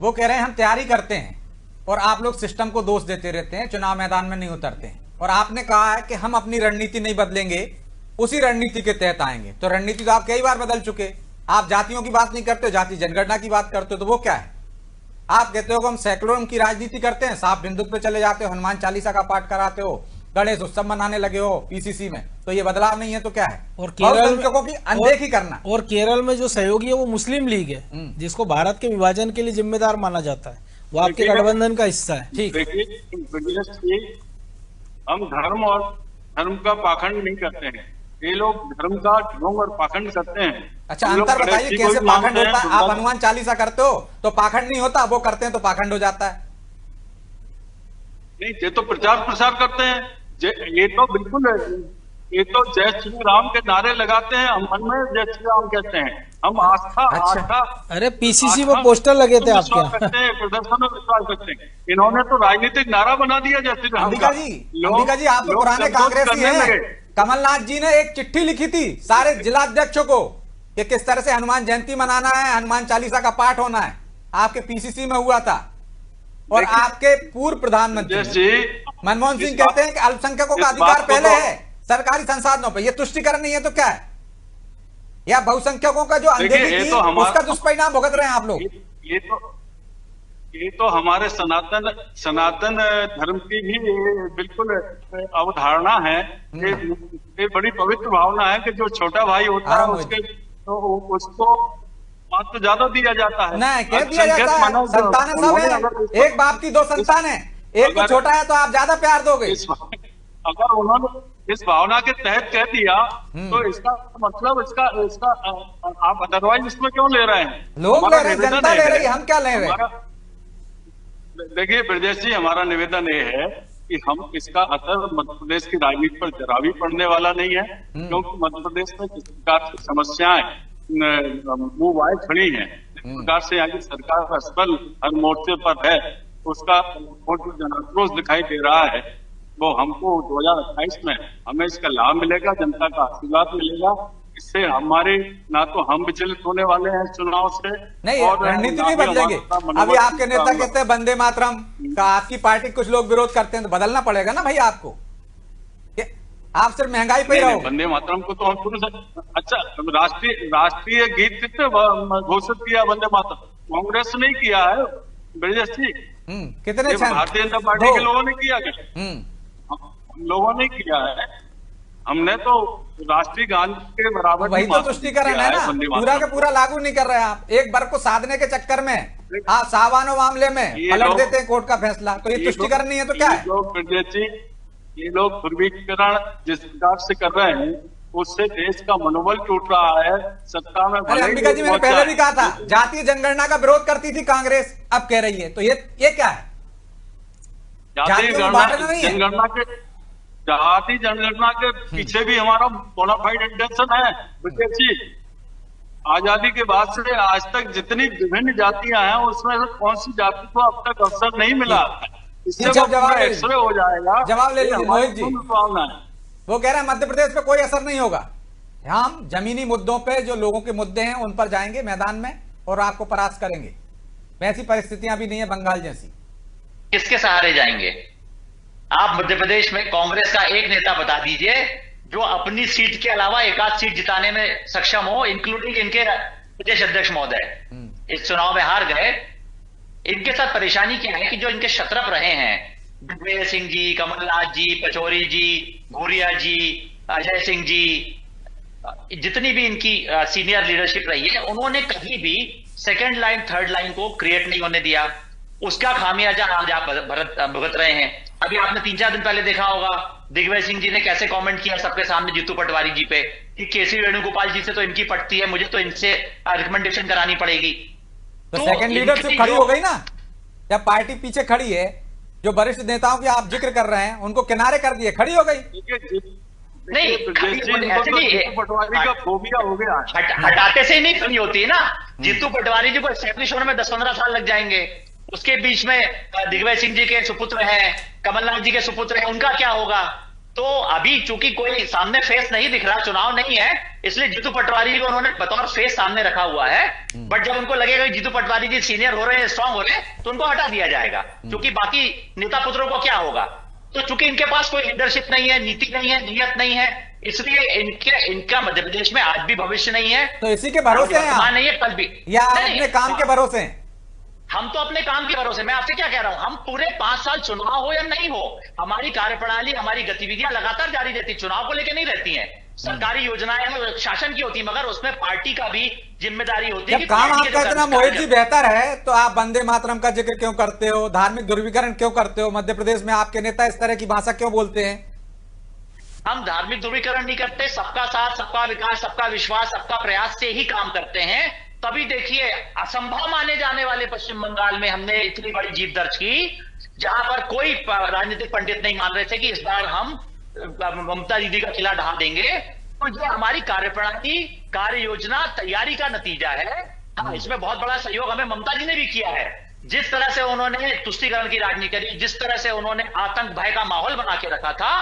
वो कह रहे हैं हम तैयारी करते हैं और आप लोग सिस्टम को दोष देते रहते हैं, चुनाव मैदान में नहीं उतरते हैं। और आपने कहा है कि हम अपनी रणनीति नहीं बदलेंगे, उसी रणनीति के तहत आएंगे। तो रणनीति तो आप कई बार बदल चुके। आप जातियों की बात नहीं करते हो, जाति जनगणना की बात करते हो, तो वो क्या है? आप कहते हो कि हम सेकुलर की राजनीति करते हैं, साफ हिंदुत्व पे चले जाते हो, हनुमान चालीसा का पाठ कराते हो, गणेश उत्सव मनाने लगे हो पीसीसी में, तो ये बदलाव नहीं है तो क्या है? और केरल की अनदेखी करना। और केरल में जो सहयोगी है वो मुस्लिम लीग है, जिसको भारत के विभाजन के लिए जिम्मेदार माना जाता है, वो आपके गठबंधन का हिस्सा है। ठीक, हम धर्म और धर्म का पाखंड नहीं करते हैं, ये लोग धर्म का ढोंग और पाखंड करते हैं। अच्छा, अंतर बताइए कैसे पाखंड होता है? आप हनुमान चालीसा करते हो तो पाखंड नहीं होता, वो करते हैं तो पाखंड हो जाता है। नहीं, ये तो प्रचार प्रसार करते हैं, ये तो बिल्कुल, ये तो जय श्री राम के नारे लगाते हैं, हम मन में जय श्री राम कहते हैं, हम आस्था आस्था। अरे पीसीसी में पोस्टर लगे थे आपके, प्रदर्शन में विश्वास करते हैं। इन्होंने तो राजनीतिक नारा बना दिया जय श्री राम। अंबिका जी आप तो पुराने कांग्रेसी हैं। कमलनाथ जी ने एक चिट्ठी लिखी थी सारे जिलाध्यक्षों को कि किस तरह से हनुमान जयंती मनाना है, हनुमान चालीसा का पाठ होना है। आपके पीसीसी में हुआ था। और आपके पूर्व प्रधानमंत्री मनमोहन सिंह कहते हैं कि अल्पसंख्यकों का अधिकार पहले है सरकारी संसाधनों पर। यह तुष्टिकरण नहीं है तो क्या है? या बहुसंख्यकों का जो अनदेखी की उसका दुष्परिणाम भुगत रहे हैं आप लोग। ये तो हमारे सनातन धर्म की भी बिल्कुल अवधारणा है। ये बड़ी पवित्र भावना है कि जो छोटा भाई होता है उसको तो ज्यादा दिया जाता है। नहीं, कह दिया जाता है। संतान सब है, एक बाप की दो संतान है, एक को छोटा है तो आप ज्यादा प्यार दोगे। अगर उन्होंने इस भावना के तहत कह दिया तो इसका मतलब इसका आप अदरवाइज इसमें क्यों ले रहे हैं? लोग ले रहे हैं, जनता ले रही है, हम क्या ले रहे हैं? देखिए ब्रजेश जी, हमारा निवेदन ये है कि हम इसका असर मध्य प्रदेश की राजनीति पर जरा भी पड़ने वाला नहीं है, क्योंकि मध्य प्रदेश में जिस प्रकार की समस्याएं मुंह आए खड़ी हैं, जिस प्रकार से यहाँ की सरकार असफल हर मोर्चे पर है, उसका जो जनाक्रोश दिखाई दे रहा है, वो हमको 2028 में हमें इसका लाभ मिलेगा, जनता का आशीर्वाद मिलेगा। इससे हमारे ना तो हम विचलित होने वाले हैं चुनाव से, नहीं रणनीति नहीं बदलेंगे। अभी आपके नेता कहते हैं वंदे मातरम का, आपकी पार्टी कुछ लोग विरोध करते हैं, तो बदलना पड़ेगा ना भाई आपको। आप सिर्फ महंगाई पे ही रहो। वंदे मातरम को तो हम शुरू से, अच्छा राष्ट्रीय गीत किसने घोषित किया? वंदे मातरम कांग्रेस ने किया है ब्रजेश जी। कितने भारतीय जनता पार्टी के लोगों ने किया क्या? हम लोगों ने किया है। हमने तो राष्ट्रीय गान के बराबर वही तो तुष्टिकरण है ना, पूरा का पूरा लागू नहीं कर रहे आप। एक वर्ग को साधने के चक्कर में आप सावानो मामले में पलट देते हैं कोर्ट का फैसला, तो ये तुष्टिकरण नहीं है तो क्या है? ये लोग ध्रुवीकरण जिस प्रकार से कर रहे हैं उससे देश का मनोबल टूट रहा है। सत्ता में अंबिका जी, मैंने पहले भी कहा था जातीय जनगणना का विरोध करती थी कांग्रेस, अब कह रही है, तो ये क्या है? जातीय जनगणना के पीछे भी हमारा बोनाफाइड इंटेंशन है विकेश जी। आजादी के बाद से आज तक जितनी विभिन्न जातियां हैं उसमें से कौन सी जाति को अब तक अवसर नहीं मिला, इससे एक्सरे हो जाएगा। जवाब ले लीजिए मोहित जी। वो कह रहे हैं मध्य प्रदेश पे कोई असर नहीं होगा, हम जमीनी मुद्दों पे जो लोगों के मुद्दे हैं उन पर जाएंगे मैदान में और आपको परास्त करेंगे। वैसी परिस्थितियां भी नहीं है बंगाल जैसी। किसके सहारे जाएंगे आप? मध्य प्रदेश में कांग्रेस का एक नेता बता दीजिए जो अपनी सीट के अलावा एक आध सीट जिताने में सक्षम हो, इंक्लूडिंग इनके प्रदेश अध्यक्ष महोदय इस चुनाव में हार गए। इनके साथ परेशानी क्या है कि जो इनके शत्रप रहे हैं, दिग्विजय सिंह जी, कमलनाथ जी, पचौरी जी, भूरिया जी, अजय सिंह जी, जितनी भी इनकी सीनियर लीडरशिप रही है, उन्होंने कभी भी सेकेंड लाइन थर्ड लाइन को क्रिएट नहीं होने दिया। उसका खामियाजा आज आप भुगत रहे हैं। अभी आपने 3-4 दिन पहले देखा होगा दिग्विजय सिंह जी ने कैसे कमेंट किया सबके सामने जीतू पटवारी जी पे कि केसी वेणुगोपाल जी से तो इनकी पटती है, मुझे तो इनसे रिकमेंडेशन करानी पड़ेगी। तो सेकंड लीडरशिप खड़ी हो गई ना, जब पार्टी पीछे खड़ी है, जो वरिष्ठ नेताओं की आप जिक्र कर रहे हैं उनको किनारे कर दिए, खड़ी हो गई। नहीं, हटाते से ही नहीं खड़ी होती है ना। जीतू पटवारी जी को एस्टेब्लिश होने में 10-15 साल लग जाएंगे। उसके बीच में दिग्विजय सिंह जी के सुपुत्र हैं, कमलनाथ जी के सुपुत्र हैं, उनका क्या होगा? तो अभी चूंकि कोई सामने फेस नहीं दिख रहा, चुनाव नहीं है, इसलिए जीतू पटवारी को उन्होंने बतौर फेस सामने रखा हुआ है। बट जब उनको लगेगा कि जीतू पटवारी जी सीनियर हो रहे हैं, स्ट्रांग हो रहे हैं, तो उनको हटा दिया जाएगा, क्योंकि बाकी नेता पुत्रों को क्या होगा। तो चूंकि इनके पास कोई लीडरशिप नहीं है, नीति नहीं है, नीयत नहीं है, इसलिए इनका मध्य प्रदेश में आज भी भविष्य नहीं है। तो इसी के भरोसे हैं आप? नहीं है, कल भी या अपने काम के भरोसे हैं? हम तो अपने काम के भरोसे, मैं आपसे क्या कह रहा हूं, हम पूरे 5 साल चुनाव हो या नहीं हो, हमारी कार्यप्रणाली, हमारी गतिविधियां लगातार जारी रहती, चुनाव को लेकर नहीं रहती हैं। सरकारी योजनाएं शासन की होती, मगर उसमें पार्टी का भी जिम्मेदारी होती है। जब काम आपका इतना मोहित जी बेहतर है, तो आप वंदे मातरम का जिक्र क्यों करते हो, धार्मिक ध्रुवीकरण क्यों करते हो? मध्य प्रदेश में आपके नेता इस तरह की भाषा क्यों बोलते हैं? हम धार्मिक ध्रुवीकरण नहीं करते, सबका साथ, सबका विकास, सबका विश्वास, सबका प्रयास से ही काम करते हैं। तभी देखिए, असंभव माने जाने वाले पश्चिम बंगाल में हमने इतनी बड़ी जीत दर्ज की, जहां पर कोई राजनीतिक पंडित नहीं मान रहे थे कि इस बार हम ममता दीदी का किला ढहा देंगे। तो ये हमारी कार्यप्रणाली, कार्य योजना, तैयारी का नतीजा है। हाँ, इसमें बहुत बड़ा सहयोग हमें ममता जी ने भी किया है। जिस तरह से उन्होंने तुष्टीकरण की राजनीति करी, जिस तरह से उन्होंने आतंक भय का माहौल बना के रखा था,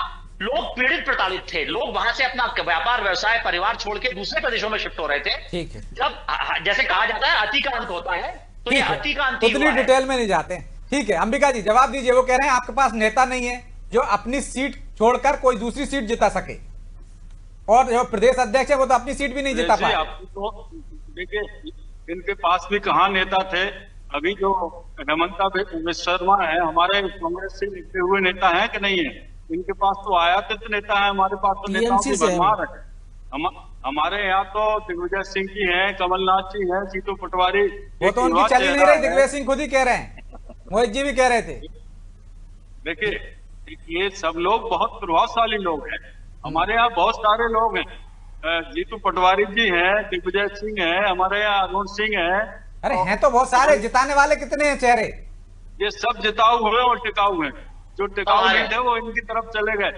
लोग पीड़ित प्रताड़ित थे, लोग वहां से अपना व्यापार, व्यवसाय, परिवार छोड़ के दूसरे प्रदेशों में शिफ्ट हो रहे थे। ठीक है, जब जैसे कहा जाता है अति का अंत होता है, तो ये अति का अंत ही उतनी हुआ है। डिटेल में नहीं जाते। ठीक है, अंबिका जी जवाब दीजिए। वो कह रहे हैं आपके पास नेता नहीं है जो अपनी सीट छोड़कर कोई दूसरी सीट जिता सके, और जो प्रदेश अध्यक्ष है वो तो अपनी सीट भी नहीं जिता पाए। तो देखिए, इनके पास भी कहाँ नेता थे। अभी जो हेमंता विश्व शर्मा है, हमारे कांग्रेस से निकले हुए नेता हैं कि नहीं है? इनके पास तो आयातित नेता है, हमारे पास तो नेताओं की भरमार है। हमारे यहाँ तो दिग्विजय सिंह जी हैं, कमलनाथ जी हैं, जीतू पटवारी। वो तो उनकी चली नहीं रही, दिग्विजय सिंह खुद ही कह रहे हैं, मोहित जी भी कह रहे थे। देखिए, ये सब लोग बहुत प्रभावशाली लोग हैं। हमारे यहाँ बहुत सारे लोग हैं, जीतू पटवारी जी हैं, दिग्विजय सिंह हैं, हमारे यहाँ अरुण सिंह हैं। अरे हैं तो बहुत सारे, जिताने वाले कितने हैं चेहरे? ये सब जिताऊ हुए और टिकाऊ हैं। जो टिकाऊ नहीं थे वो इनकी तरफ चले गए,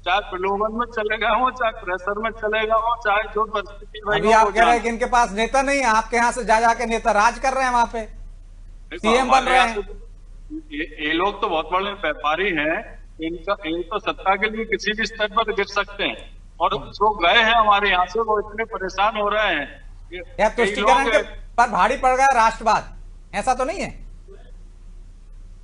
चाहे प्रलोभन में चले गए हो, चाहे प्रेशर में चले गए हो, चाहे जो परिस्थिति। अभी आप कह रहे हैं कि इनके पास नेता नहीं है, आपके यहाँ से जा जाके नेता राज कर रहे हैं, वहां पे सीएम बन रहे हैं। ये लोग तो बहुत बड़े व्यापारी हैं, इनका तो सत्ता के लिए किसी भी स्तर पर गिर सकते हैं। और जो गए हैं हमारे यहाँ से, वो इतने परेशान हो रहे हैं। या तुष्टीकरण के पर भारी पड़ गया राष्ट्रवाद, ऐसा तो नहीं है?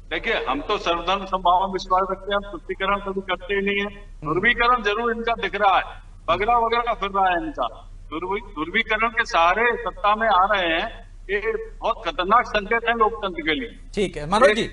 देखिए, हम तो सर्वधर्म समभाव में विश्वास रखते हैं, हम तुष्टीकरण कभी करते ही नहीं है। ध्रुवीकरण जरूर इनका दिख रहा है, बगरा वगैरह फिर रहा है इनका। ध्रुवीकरण के सहारे सत्ता में आ रहे हैं, ये बहुत खतरनाक संकेत है लोकतंत्र के लिए। ठीक है मनोज जी।